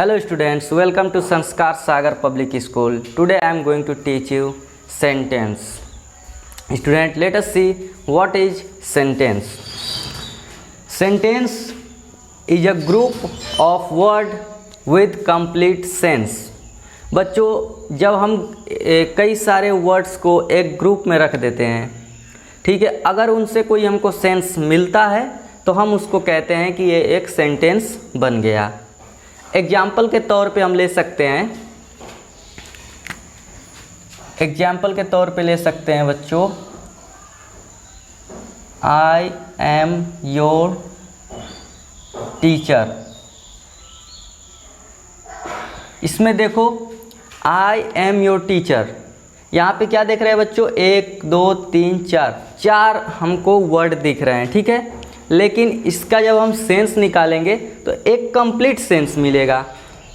Hello students, welcome to Sanskar Sagar Public School. Today I am going to teach you sentence. Student, let us see what is sentence. Sentence is a group of word with complete sense. बच्चों, जब हम कई सारे words को एक group में रख देते हैं, ठीक है, अगर उनसे कोई हमको सेंस मिलता है तो हम उसको कहते हैं कि ये एक सेंटेंस बन गया। एग्जाम्पल के तौर पे हम ले सकते हैं, बच्चों, आई एम योर टीचर। इसमें देखो, आई एम योर टीचर, यहाँ पे क्या दिख रहा है बच्चों? 1 2 3 4 हमको वर्ड दिख रहे हैं, ठीक है। लेकिन इसका जब हम सेंस निकालेंगे तो एक कंप्लीट सेंस मिलेगा।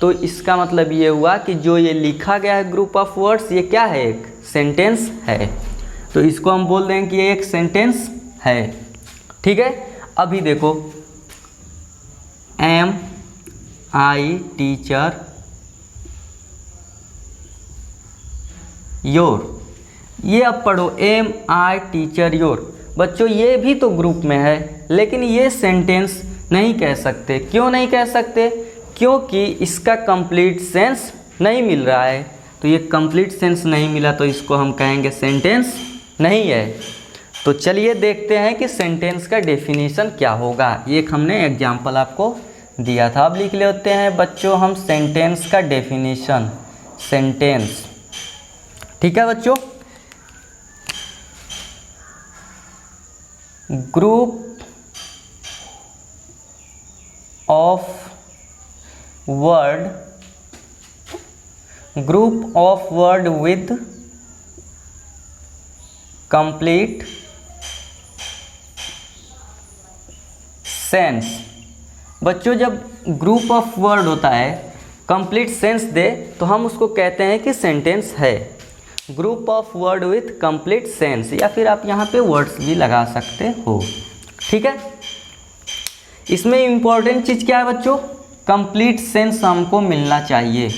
तो इसका मतलब ये हुआ कि जो ये लिखा गया है ग्रुप ऑफ वर्ड्स, ये क्या है? एक सेंटेंस है। तो इसको हम बोल दें कि ये एक सेंटेंस है, ठीक है। अभी देखो, एम आई टीचर योर, ये अब पढ़ो, एम आई टीचर योर। बच्चों, ये भी तो ग्रुप में है, लेकिन ये सेंटेंस नहीं कह सकते। क्यों नहीं कह सकते? क्योंकि इसका कंप्लीट सेंस नहीं मिल रहा है। तो ये कंप्लीट सेंस नहीं मिला तो इसको हम कहेंगे सेंटेंस नहीं है। तो चलिए देखते हैं कि सेंटेंस का डेफिनेशन क्या होगा। एक हमने एग्जाम्पल आपको दिया था, अब लिख लेते हैं बच्चों हम सेंटेंस का डेफिनेशन। सेंटेंस, ठीक है बच्चों, group of word with complete sense. बच्चों, जब ग्रुप ऑफ वर्ड होता है कंप्लीट सेंस दे तो हम उसको कहते हैं कि सेंटेंस है। Group of word with complete sense, या फिर आप यहाँ पे वर्ड्स भी लगा सकते हो, ठीक है। इसमें इम्पॉर्टेंट चीज़ क्या है बच्चों? कंप्लीट सेंस हमको मिलना चाहिए।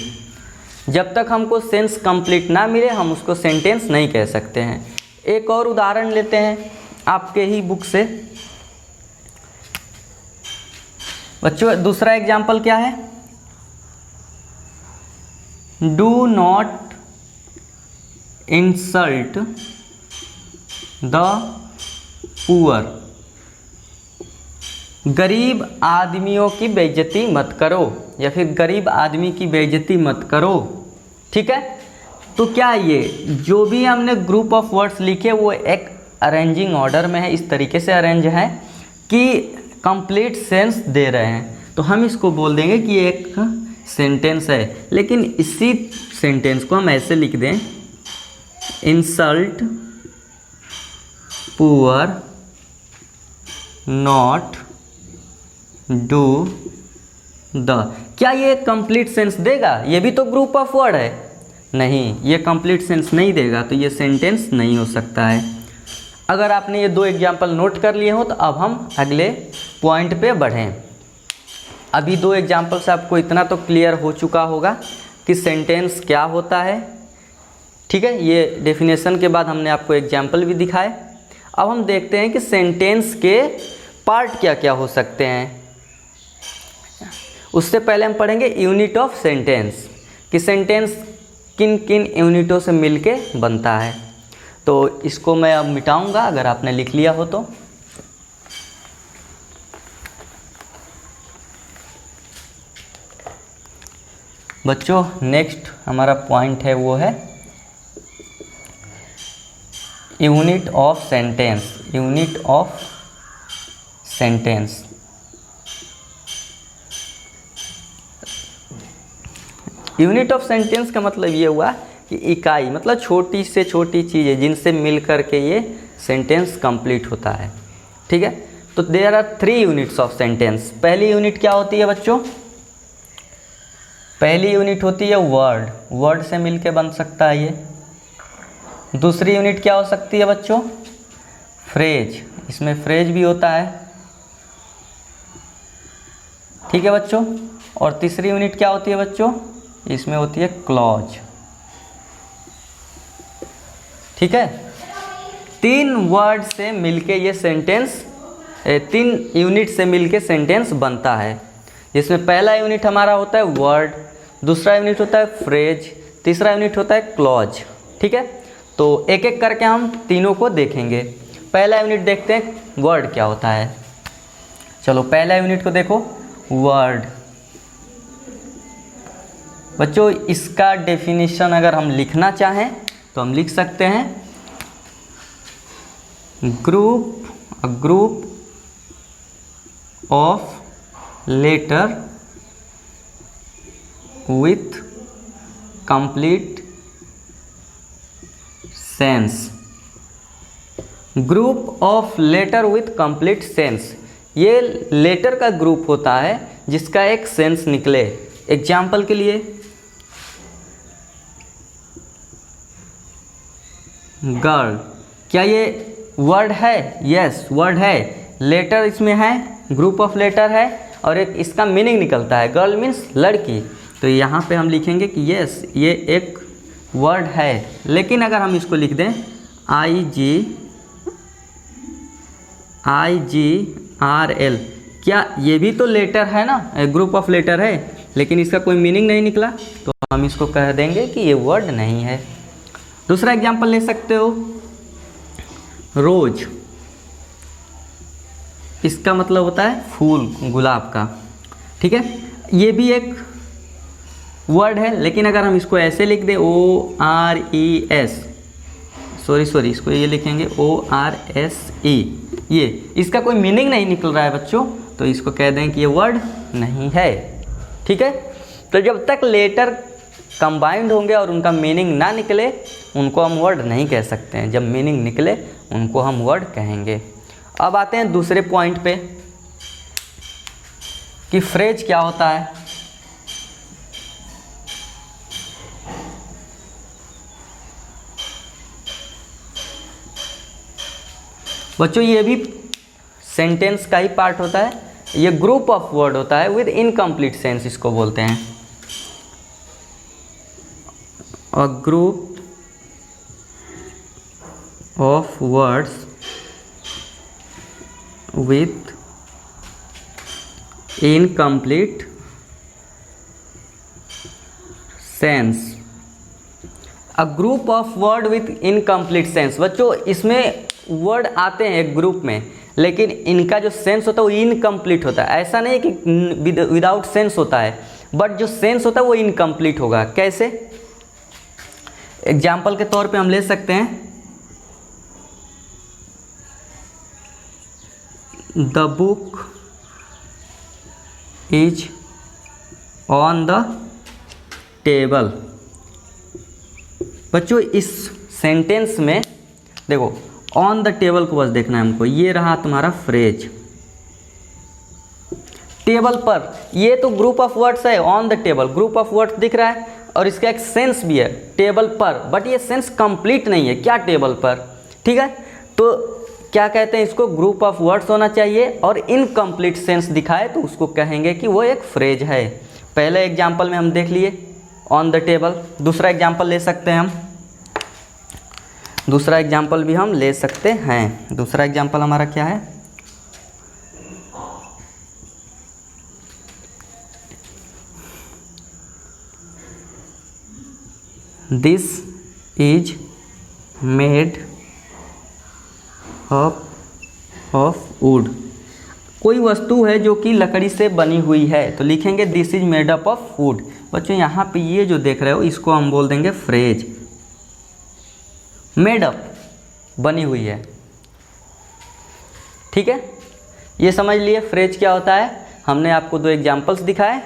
जब तक हमको सेंस कंप्लीट ना मिले हम उसको सेंटेंस नहीं कह सकते हैं। एक और उदाहरण लेते हैं आपके ही बुक से। बच्चों, दूसरा एग्जाम्पल क्या है? Do not insult the poor. गरीब आदमियों की बेइज्जती मत करो, या फिर गरीब आदमी की बेइज्जती मत करो, ठीक है। तो क्या ये जो भी हमने ग्रुप ऑफ वर्ड्स लिखे वो एक अरेंजिंग ऑर्डर में है, इस तरीके से अरेंज है कि कंप्लीट सेंस दे रहे हैं। तो हम इसको बोल देंगे कि ये एक सेंटेंस है। लेकिन इसी सेंटेंस को हम ऐसे लिख दें, insult poor not do the. क्या ये कंप्लीट सेंस देगा? ये भी तो ग्रुप ऑफ वर्ड है। नहीं, ये कंप्लीट सेंस नहीं देगा, तो ये सेंटेंस नहीं हो सकता है। अगर आपने ये 2 एग्जाम्पल नोट कर लिए हो तो अब हम अगले पॉइंट पे बढ़ें। अभी 2 एग्जाम्पल से आपको इतना तो क्लियर हो चुका होगा कि सेंटेंस क्या होता है, ठीक है। ये डेफिनेशन के बाद हमने आपको एग्जाम्पल भी दिखाए। अब हम देखते हैं कि सेंटेंस के पार्ट क्या क्या हो सकते हैं। उससे पहले हम पढ़ेंगे यूनिट ऑफ सेंटेंस, कि सेंटेंस किन किन यूनिटों से मिलके बनता है। तो इसको मैं अब मिटाऊंगा अगर आपने लिख लिया हो तो। बच्चों, नेक्स्ट हमारा पॉइंट है वो है unit of sentence. Unit of sentence, unit of sentence का मतलब ये हुआ कि इकाई, मतलब छोटी से छोटी चीज़ें जिनसे मिल कर के ये सेंटेंस कंप्लीट होता है, ठीक है। तो there are 3 units of sentence. पहली यूनिट क्या होती है बच्चों? पहली यूनिट होती है वर्ड। वर्ड से मिल के बन सकता है ये। दूसरी यूनिट क्या हो सकती है बच्चों? फ्रेज। इसमें फ्रेज भी होता है, ठीक है बच्चों। और तीसरी यूनिट क्या होती है बच्चों, इसमें होती है क्लॉज। ठीक है, 3 वर्ड से मिलके ये सेंटेंस 3 यूनिट से मिलके सेंटेंस बनता है, जिसमें पहला यूनिट हमारा होता है वर्ड, दूसरा यूनिट होता है फ्रेज, तीसरा यूनिट होता है क्लॉज। ठीक है, तो एक एक करके हम तीनों को देखेंगे। पहला यूनिट देखते हैं वर्ड क्या होता है। चलो पहला यूनिट को देखो, वर्ड। बच्चों इसका डेफिनेशन अगर हम लिखना चाहें तो हम लिख सकते हैं group of letter with complete sense. Group of letter with complete sense, ये लेटर का ग्रुप होता है जिसका एक सेंस निकले। एग्जाम्पल के लिए गर्ल, क्या ये वर्ड है? यस वर्ड है। लेटर इसमें है, ग्रुप ऑफ लेटर है, और एक इसका मीनिंग निकलता है, गर्ल मीन्स लड़की। तो यहाँ पे हम लिखेंगे कि यस ये एक वर्ड है। लेकिन अगर हम इसको लिख दें IGRL, क्या ये भी तो लेटर है ना, ग्रुप ऑफ लेटर है, लेकिन इसका कोई मीनिंग नहीं निकला, तो हम इसको कह देंगे कि ये वर्ड नहीं है। दूसरा एग्जांपल ले सकते हो, रोज, इसका मतलब होता है फूल, गुलाब का। ठीक है, ये भी एक वर्ड है, लेकिन अगर हम इसको ऐसे लिख दें ORES, सॉरी इसको ये लिखेंगे ORSE, ये इसका कोई मीनिंग नहीं निकल रहा है बच्चों, तो इसको कह दें कि ये वर्ड नहीं है। ठीक है, तो जब तक लेटर कंबाइंड होंगे और उनका मीनिंग ना निकले उनको हम वर्ड नहीं कह सकते हैं, जब मीनिंग निकले उनको हम वर्ड कहेंगे। अब आते हैं दूसरे पॉइंट पे कि फ्रेज क्या होता है। बच्चों ये भी सेंटेंस का ही पार्ट होता है, ये ग्रुप ऑफ वर्ड होता है विद इनकम्प्लीट सेंस, इसको बोलते हैं। A group of words with incomplete sense. A group of word with incomplete sense, बच्चों इसमें वर्ड आते हैं एक ग्रुप में, लेकिन इनका जो सेंस होता है वो इनकम्प्लीट होता है। ऐसा नहीं है कि विदाउट सेंस होता है, बट जो सेंस होता है वो इनकम्प्लीट होगा। कैसे? एग्जाम्पल के तौर पे हम ले सकते हैं, the book is on the table. बच्चों इस सेंटेंस में देखो, ऑन द टेबल को बस देखना है हमको, ये रहा तुम्हारा फ्रेज, टेबल पर, ये तो ग्रुप ऑफ वर्ड्स है। On the table group of words दिख रहा है और इसका एक सेंस भी है टेबल पर, बट ये सेंस कंप्लीट नहीं है। क्या टेबल पर? ठीक है, तो क्या कहते हैं इसको, ग्रुप ऑफ वर्ड्स होना चाहिए और इनकम्प्लीट सेंस दिखाए तो उसको कहेंगे कि वो एक फ्रेज है। पहले एग्जाम्पल में हम देख लिए ऑन द टेबल। दूसरा एग्जाम्पल ले सकते हैं हम, दूसरा एग्जाम्पल भी हम ले सकते हैं। दूसरा एग्जाम्पल हमारा क्या है, this is made up of would. कोई वस्तु है जो कि लकड़ी से बनी हुई है, तो लिखेंगे this is made up of would. बच्चों यहाँ पे ये जो देख रहे हो इसको हम बोल देंगे फ्रेज। मेड अप, बनी हुई है। ठीक है, ये समझ लिए फ्रेज क्या होता है। हमने आपको 2 एग्जाम्पल्स दिखाए,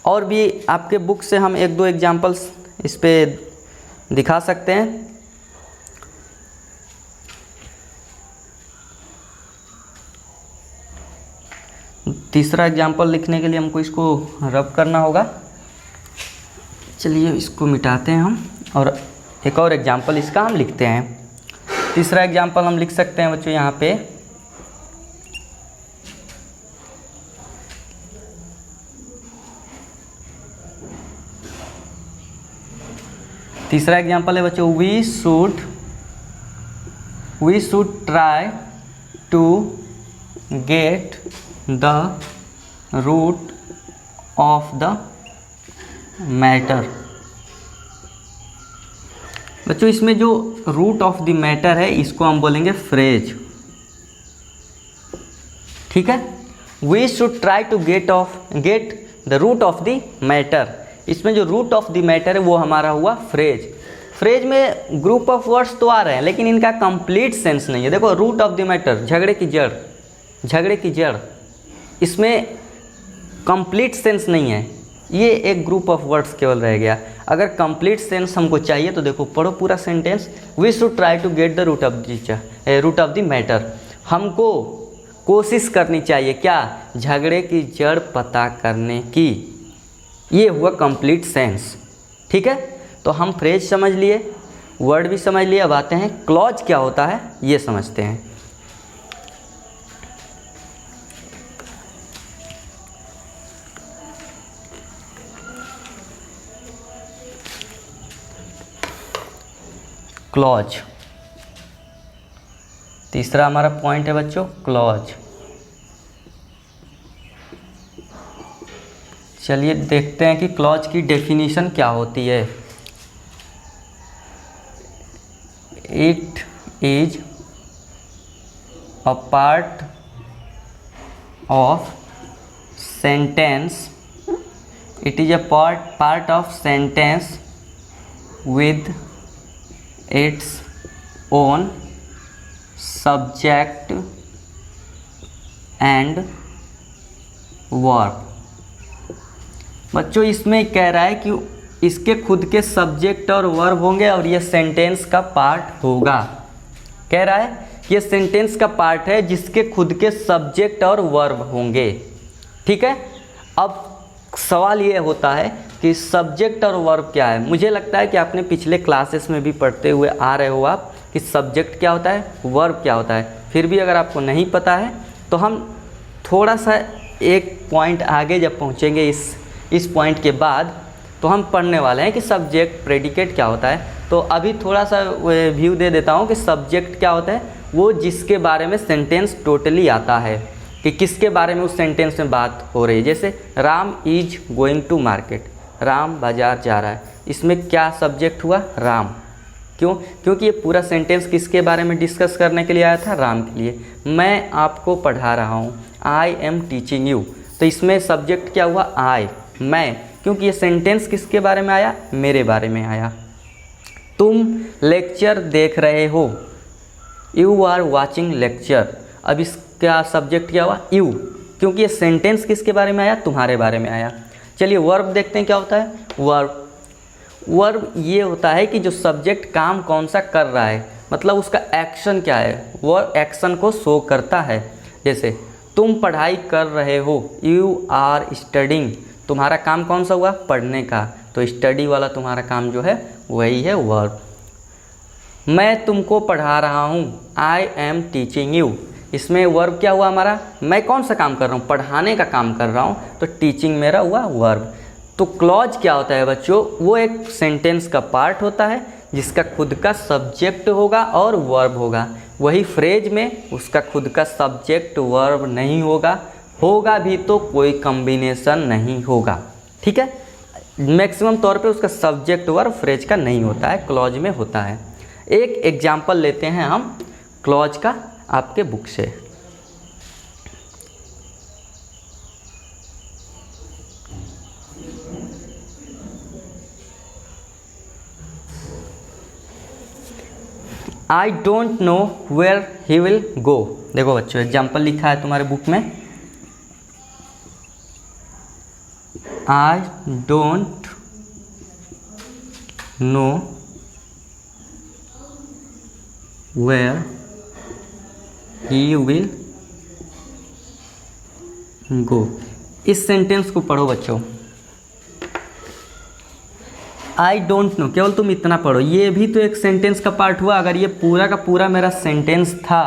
और भी आपके बुक से हम 1-2 एग्जाम्पल्स इस पे दिखा सकते हैं। तीसरा एग्जाम्पल लिखने के लिए हमको इसको रब करना होगा। चलिए इसको मिटाते हैं हम, और एक और एग्जाम्पल इसका हम लिखते हैं। तीसरा एग्जाम्पल हम लिख सकते हैं बच्चों यहाँ पे, तीसरा एग्जाम्पल है बच्चों, we should try to get the root of the matter. बच्चों इसमें जो रूट ऑफ द मैटर है इसको हम बोलेंगे फ्रेज, ठीक है। We should try to get the root of the matter, इसमें जो रूट ऑफ द मैटर है वो हमारा हुआ फ्रेज। फ्रेज में ग्रुप ऑफ वर्ड्स तो आ रहे हैं लेकिन इनका कंप्लीट सेंस नहीं है। देखो रूट ऑफ द मैटर, झगड़े की जड़, इसमें कंप्लीट सेंस नहीं है, ये एक ग्रुप ऑफ वर्ड्स केवल रह गया। अगर कंप्लीट सेंस हमको चाहिए तो देखो पढ़ो पूरा sentence, we should try to get the root of the matter. हमको कोशिश करनी चाहिए क्या, झगड़े की जड़ पता करने की, ये हुआ कंप्लीट सेंस, ठीक है। तो हम फ्रेज समझ लिए, वर्ड भी समझ लिए, अब आते हैं क्लॉज क्या होता है ये समझते हैं। क्लॉज, तीसरा हमारा पॉइंट है बच्चों क्लॉज। चलिए देखते हैं कि क्लॉज की डेफिनेशन क्या होती है। It is a part of sentence, it is a part of sentence with its own subject and verb. बच्चों इसमें कह रहा है कि इसके खुद के सब्जेक्ट और वर्ब होंगे और ये सेंटेंस का पार्ट होगा। कह रहा है कि ये सेंटेंस का पार्ट है जिसके खुद के सब्जेक्ट और वर्ब होंगे, ठीक है। अब सवाल ये होता है कि सब्जेक्ट और वर्ब क्या है। मुझे लगता है कि आपने पिछले क्लासेस में भी पढ़ते हुए आ रहे हो आप कि सब्जेक्ट क्या होता है, वर्ब क्या होता है। फिर भी अगर आपको नहीं पता है तो हम थोड़ा सा एक पॉइंट आगे जब पहुँचेंगे इस पॉइंट के बाद तो हम पढ़ने वाले हैं कि सब्जेक्ट प्रेडिकेट क्या होता है। तो अभी थोड़ा सा व्यू दे देता हूँ कि सब्जेक्ट क्या होता है, वो जिसके बारे में सेंटेंस टोटली आता है कि किसके बारे में उस सेंटेंस में बात हो रही है। जैसे Ram is going to market, Ram बाजार जा रहा है, इसमें क्या सब्जेक्ट हुआ, राम। क्यों? क्योंकि ये पूरा सेंटेंस किसके बारे में डिस्कस करने के लिए आया था, राम के लिए। मैं आपको पढ़ा रहा हूँ, आई एम टीचिंग यू, तो इसमें सब्जेक्ट क्या हुआ, आई, मैं, क्योंकि ये सेंटेंस किसके बारे में आया, मेरे बारे में आया। तुम लेक्चर देख रहे हो, यू आर वॉचिंग लेक्चर, अब इसका सब्जेक्ट क्या हुआ, यू, क्योंकि ये सेंटेंस किसके बारे में आया, तुम्हारे बारे में आया। चलिए वर्ब देखते हैं क्या होता है। वर्ब ये होता है कि जो सब्जेक्ट काम कौन सा कर रहा है, मतलब उसका एक्शन क्या है, वो एक्शन को शो करता है। जैसे तुम पढ़ाई कर रहे हो, यू आर स्टडिंग, तुम्हारा काम कौन सा हुआ, पढ़ने का, तो स्टडी वाला तुम्हारा काम जो है वही है वर्ब। मैं तुमको पढ़ा रहा हूँ, आई एम टीचिंग यू, इसमें वर्ब क्या हुआ हमारा, मैं कौन सा काम कर रहा हूँ, पढ़ाने का काम कर रहा हूँ, तो टीचिंग मेरा हुआ वर्ब। तो क्लॉज क्या होता है बच्चों, वो एक सेंटेंस का पार्ट होता है जिसका खुद का सब्जेक्ट होगा और वर्ब होगा। वही फ्रेज में उसका खुद का सब्जेक्ट वर्ब नहीं होगा, होगा भी तो कोई कॉम्बिनेशन नहीं होगा, ठीक है। मैक्सिमम तौर पे उसका सब्जेक्ट वर्ब फ्रेज का नहीं होता है, क्लॉज में होता है। एक एग्जाम्पल लेते हैं हम क्लॉज का आपके बुक से। I don't know where he will go. देखो बच्चों एग्जाम्पल लिखा है तुम्हारे बुक में, I don't know where he will go. इस सेंटेंस को पढ़ो बच्चों, आई डोंट नो, केवल तुम इतना पढ़ो, ये भी तो एक सेंटेंस का पार्ट हुआ। अगर ये पूरा का पूरा मेरा सेंटेंस था,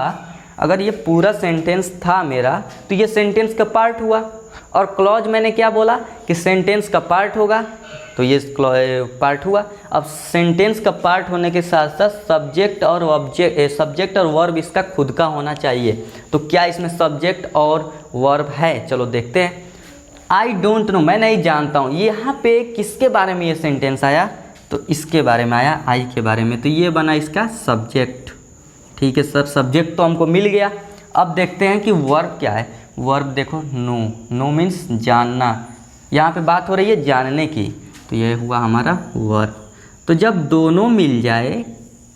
अगर ये पूरा सेंटेंस था मेरा, तो ये सेंटेंस का पार्ट हुआ। और क्लॉज मैंने क्या बोला कि सेंटेंस का पार्ट होगा, तो ये पार्ट हुआ। अब सेंटेंस का पार्ट होने के साथ साथ सब्जेक्ट और सब्जेक्ट और वर्ब इसका खुद का होना चाहिए। तो क्या इसमें सब्जेक्ट और वर्ब है? चलो देखते हैं। आई डोंट नो, मैं नहीं जानता हूँ। यहाँ पे किसके बारे में ये सेंटेंस आया? तो इसके बारे में आया, आई के बारे में। तो ये बना इसका सब्जेक्ट। ठीक है सर, सब्जेक्ट तो हमको मिल गया। अब देखते हैं कि वर्ब क्या है। वर्ब देखो, नो। नो मीन्स जानना। यहाँ पे बात हो रही है जानने की, तो ये हुआ हमारा वर्ब। तो जब दोनों मिल जाए,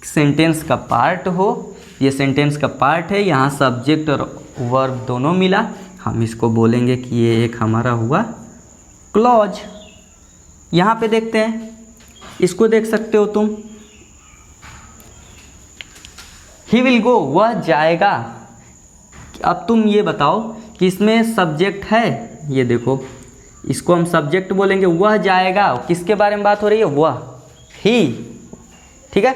सेंटेंस का पार्ट हो, ये सेंटेंस का पार्ट है, यहाँ सब्जेक्ट और वर्ब दोनों मिला, हम इसको बोलेंगे कि ये एक हमारा हुआ क्लॉज। यहाँ पे देखते हैं, इसको देख सकते हो तुम। ही विल गो, वह जाएगा। अब तुम ये बताओ कि इसमें सब्जेक्ट है? ये देखो, इसको हम सब्जेक्ट बोलेंगे। वह जाएगा, किसके बारे में बात हो रही है? वह, ही। ठीक है।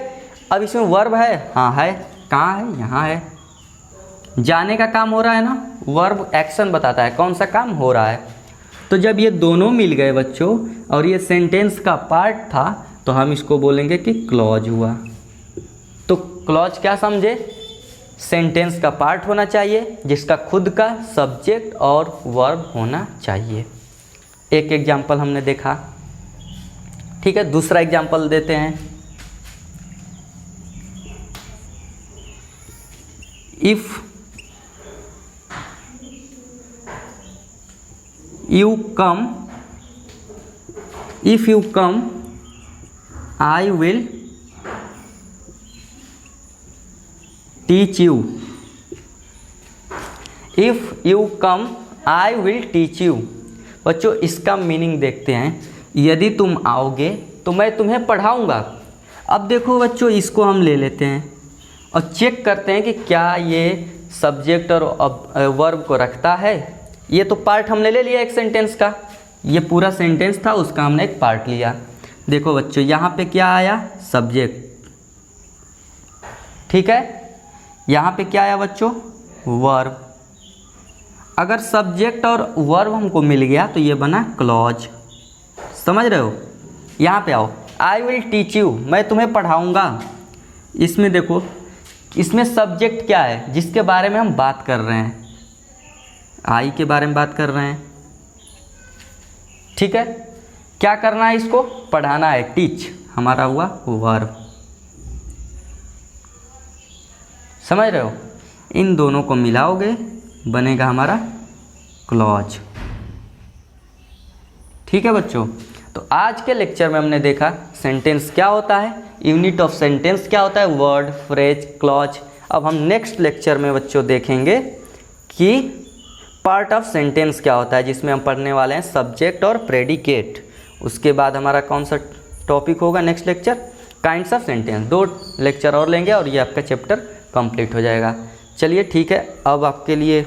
अब इसमें वर्ब है? हाँ है। कहाँ है? यहाँ है। जाने का काम हो रहा है ना, वर्ब एक्शन बताता है कौन सा काम हो रहा है। तो जब ये दोनों मिल गए बच्चों और ये सेंटेंस का पार्ट था, तो हम इसको बोलेंगे कि क्लॉज हुआ। तो क्लॉज क्या समझे? सेंटेंस का पार्ट होना चाहिए जिसका खुद का सब्जेक्ट और वर्ब होना चाहिए। एक एग्जाम्पल हमने देखा। ठीक है, दूसरा एग्जाम्पल देते हैं। If you come I will teach you. If you come I will teach you. बच्चों इसका मीनिंग देखते हैं। यदि तुम आओगे तो मैं तुम्हें पढ़ाऊंगा। अब देखो बच्चों, इसको हम ले लेते हैं और चेक करते हैं कि क्या ये सब्जेक्ट और वर्ब को रखता है। ये तो पार्ट हमने ले लिया एक सेंटेंस का, ये पूरा सेंटेंस था, उसका हमने एक पार्ट लिया। देखो बच्चों, यहाँ पे क्या आया? सब्जेक्ट। ठीक है, यहाँ पे क्या आया बच्चों? वर्ब। अगर सब्जेक्ट और वर्ब हमको मिल गया तो ये बना क्लॉज। समझ रहे हो? यहाँ पे आओ, आई विल टीच यू, मैं तुम्हें पढ़ाऊँगा। इसमें देखो, इसमें सब्जेक्ट क्या है जिसके बारे में हम बात कर रहे हैं? आई के बारे में बात कर रहे हैं। ठीक है, क्या करना है? इसको पढ़ाना है, टीच हमारा हुआ वर्ब। समझ रहे हो? इन दोनों को मिलाओगे बनेगा हमारा क्लॉज। ठीक है बच्चों, तो आज के लेक्चर में हमने देखा सेंटेंस क्या होता है, यूनिट ऑफ सेंटेंस क्या होता है, वर्ड, फ्रेज, क्लॉज। अब हम नेक्स्ट लेक्चर में बच्चों देखेंगे कि पार्ट ऑफ सेंटेंस क्या होता है, जिसमें हम पढ़ने वाले हैं सब्जेक्ट और प्रेडिकेट। उसके बाद हमारा कौन सा टॉपिक होगा next lecture? Kinds of sentence. 2 lecture और लेंगे और ये आपका चैप्टर कंप्लीट हो जाएगा। चलिए ठीक है, अब आपके लिए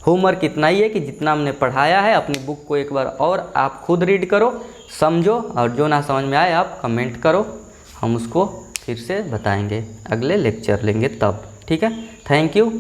होमवर्क इतना ही है कि जितना हमने पढ़ाया है अपनी बुक को एक बार और आप खुद रीड करो, समझो, और जो ना समझ में आए आप कमेंट करो, हम उसको फिर से बताएंगे, अगले लेक्चर लेंगे तब। ठीक है, थैंक यू।